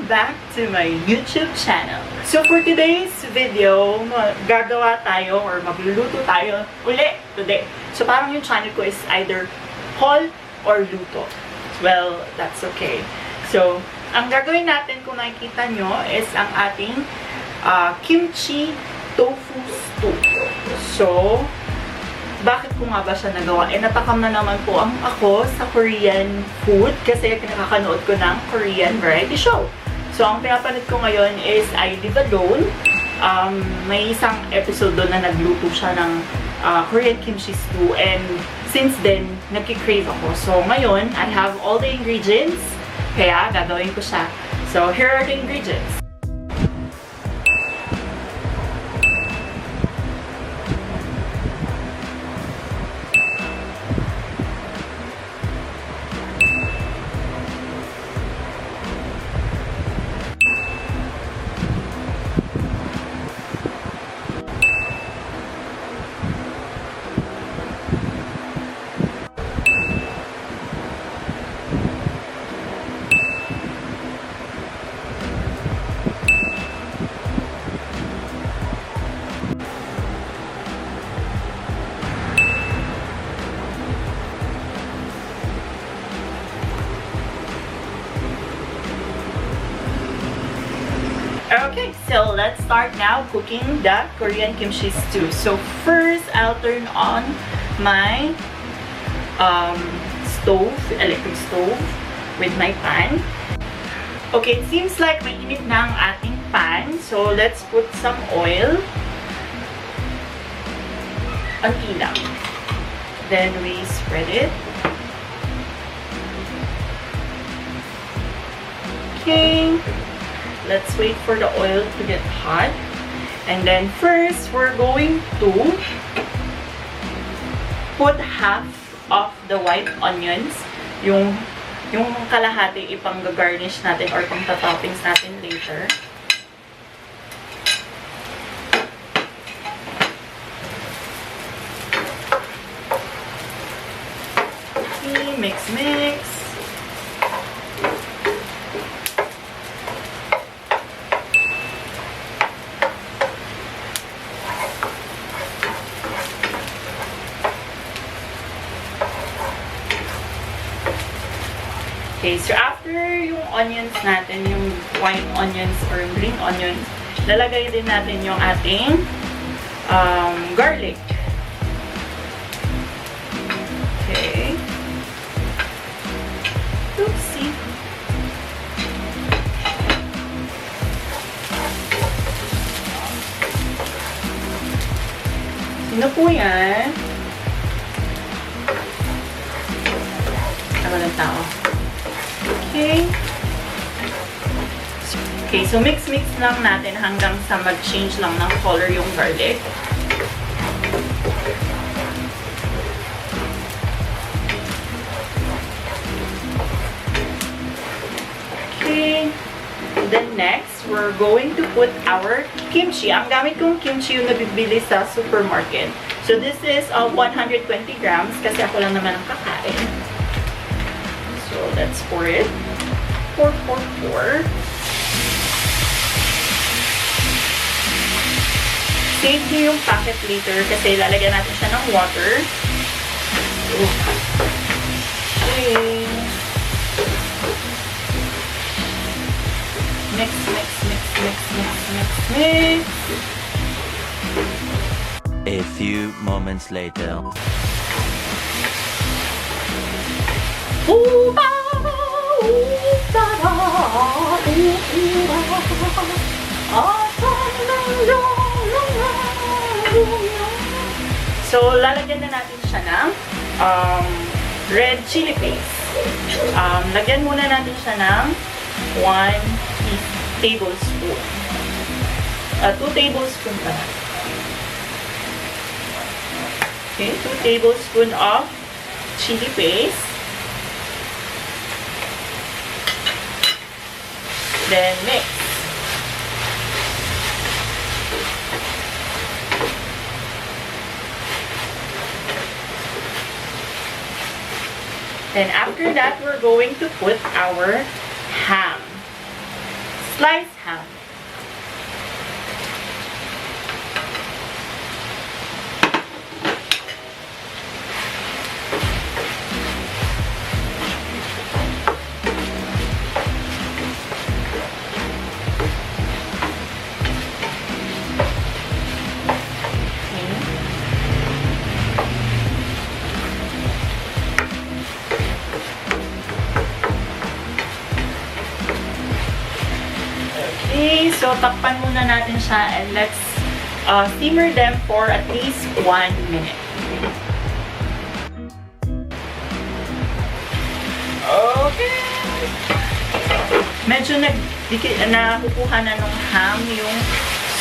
back to my YouTube channel. So for today's video, gagawa tayo or magluluto tayo uli today. So parang yung channel ko is either haul or luto. Well, that's okay. So, ang gagawin natin kung nakikita nyo is ang ating kimchi tofu stew. So, bakit ko nga ba siya nagawa? Natakam na naman po ako sa Korean food kasi nakakanood ko ng Korean variety show. So, ang pinapanood ko ngayon is I Live Alone. May isang episode doon na nagluto siya ng Korean kimchi stew, and since then, nagki-crave ako. So, ngayon, I have all the ingredients, kaya gagawin ko siya. So, here are the ingredients. Okay, so let's start now cooking the Korean kimchi stew. So first, I'll turn on my electric stove with my pan. Okay, it seems like mainit na ang ating pan. So let's put some oil. Unti lang. Then we spread it. Okay. Let's wait for the oil to get hot. And then first, we're going to put half of the white onions. Yung kalahati ipang-garnish natin or pang toppings natin later. Okay, mix. Okay, so after yung onions natin, yung white onions or green onions, lalagay din natin yung ating garlic. Okay. Oopsie. Sino po yan? Tama ng tao. Okay, so mix lang natin hanggang sa mag-change lang ng color yung garlic. Okay, then next, we're going to put our kimchi. Ang gamit kong kimchi yung nabibili sa supermarket. So this is 120 grams kasi ako lang naman ang kakain. So let's pour it. Pour. Save nyo yung packet later kasi lalagyan natin siya ng water. Okay. Mix. A few moments later. So, lalagyan na natin siya ng red chili paste. Lagyan muna natin siya ng 1 tablespoon. 2 tablespoon pa na. Okay, 2 tablespoon of chili paste. Then mix. Then after that, we're going to put our ham. sliced ham. Okay, so takpan muna natin siya and let's simmer them for at least 1 minute. Okay. Medyo nakukuha na nung ham yung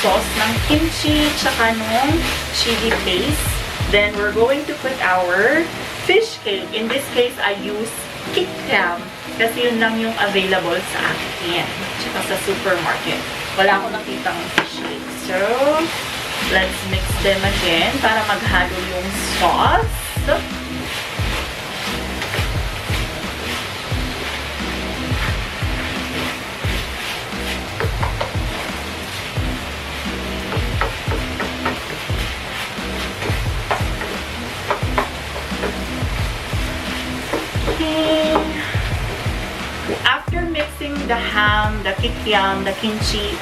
sauce ng kimchi tsaka nung chili paste. Then we're going to put our fish cake. In this case, I use Kikiam. Kasi yun lang yung available sa akin. Tsaka sa supermarket. Wala akong nakitang fish cake. So, let's mix them again para maghalo yung sauce. After mixing the ham, the kikiam, the kimchi,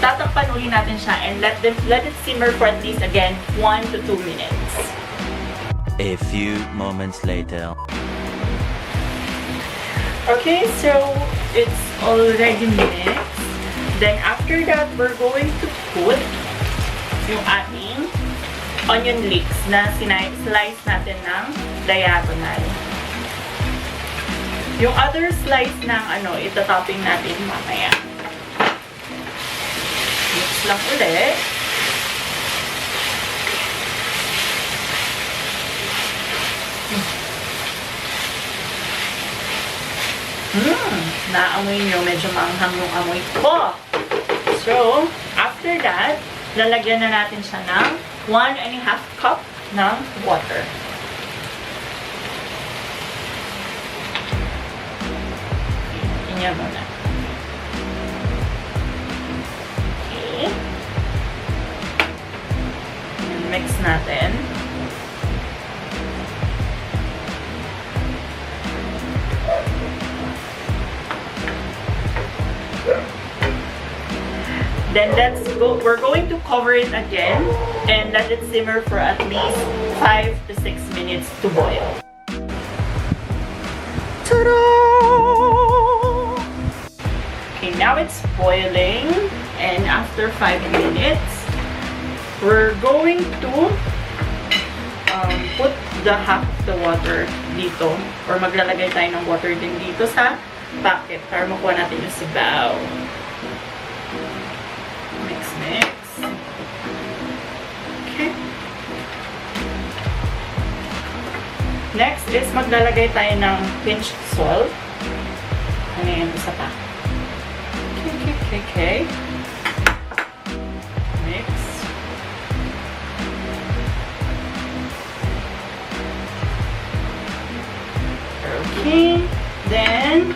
tatakpan uli natin siya and let it simmer for at least again 1 to 2 minutes. A few moments later. Okay, so it's already mixed. Then after that, we're going to put yung ating onion leeks na slice natin ng diagonal. Yung other slice ng ito-topping natin mamaya. Mix lang ulit. Naamoy nyo, medyo maanghang yung amoy ko. So, after that, lalagyan na natin siya ng 1.5 cup ng water. Niya muna. Okay. Mix natin. Then we're going to cover it again and let it simmer for at least 5 to 6 minutes to boil. Ta-da! Okay, now it's boiling, and after 5 minutes, we're going to put the half of the water dito, or maglalagay tayo ng water din dito sa bucket para makuha natin yung sabaw. Mix. Okay. Next is maglalagay tayo ng pinched salt. Ano yan? Isa pa. Okay. Mix. Okay. Then,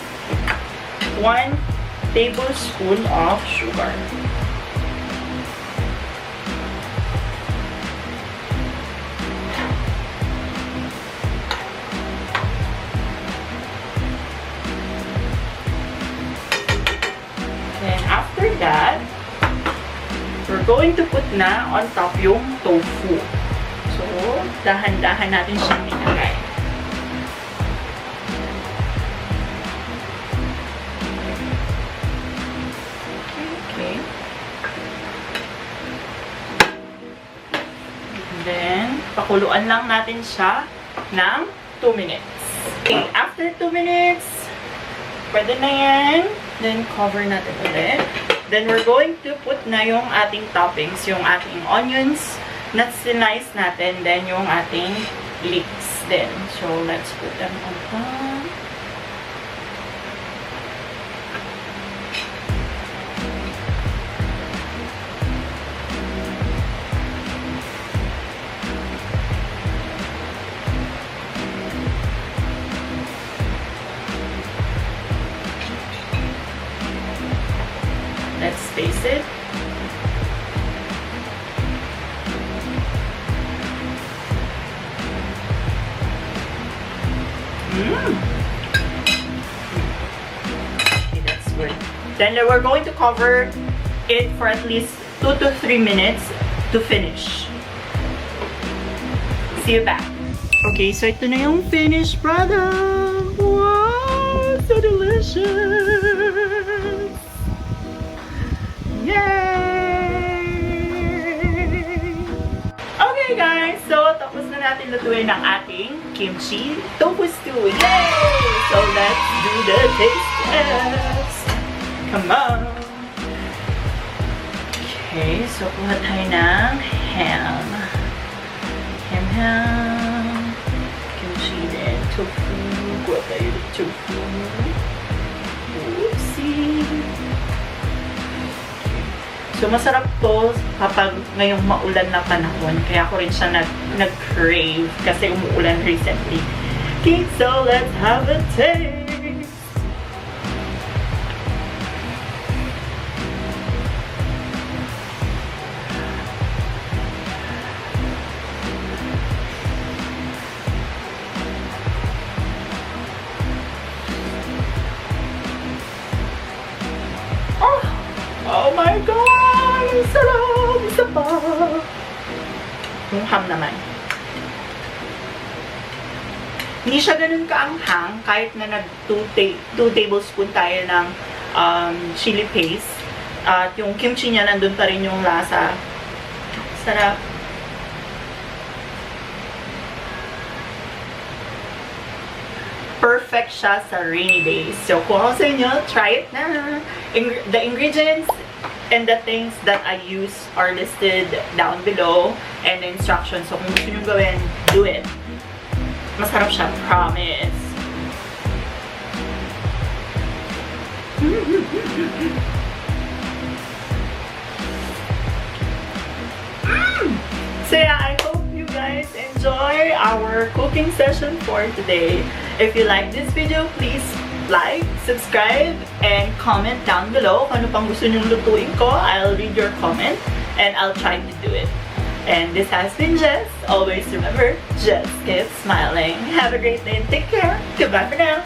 1 tablespoon of sugar. Then after that, we're going to put na on top yung tofu. So, dahan-dahan natin siyang nilagay. Okay. Then, pakuluan lang natin siya ng 2 minutes. Okay, after 2 minutes, pwede na yan. Then, cover natin ulit. Then, we're going to put na yung ating toppings, yung ating onions na slice natin, then yung ating leeks din. So, let's put them on top. Okay, that's good. Then we're going to cover it for at least 2 to 3 minutes to finish. See you back. Okay, so ito na yung finished product. Wow, so delicious. Yay! Okay guys, so tapos na natin lutuin ang ating kimchi tofu stew. Yay! So let's do the taste test. Come on. Okay, so kuha tayo ng ham. Ham. Kimchi din. Tofu. Kuha tayo ng tofu. Oopsie. So, masarap to kapag ngayong maulan na panahon. Kaya ko rin siya nag-crave kasi umuulan recently. Okay, so let's have a taste. Oh my God! Ang sarap! Isa pa! Yung ham naman. Hindi siya ganun kaanghang kahit na nag 2 tablespoon tayo ng chili paste. At yung kimchi niya nandun pa rin yung lasa. Sarap. Perfect siya sa rainy days. So, kung ako sa inyo, try it na. The ingredients and the things that I use are listed down below and the instructions. So, kung gusto nyo gawin, do it. Masarap siya, promise. So yeah, I hope you guys enjoy our cooking session for today. If you like this video, please like, subscribe, and comment down below kung ano pang gusto nyong lutuin ko. I'll read your comment and I'll try to do it. And this has been Jess. Always remember, just keep smiling. Have a great day and take care. Goodbye for now.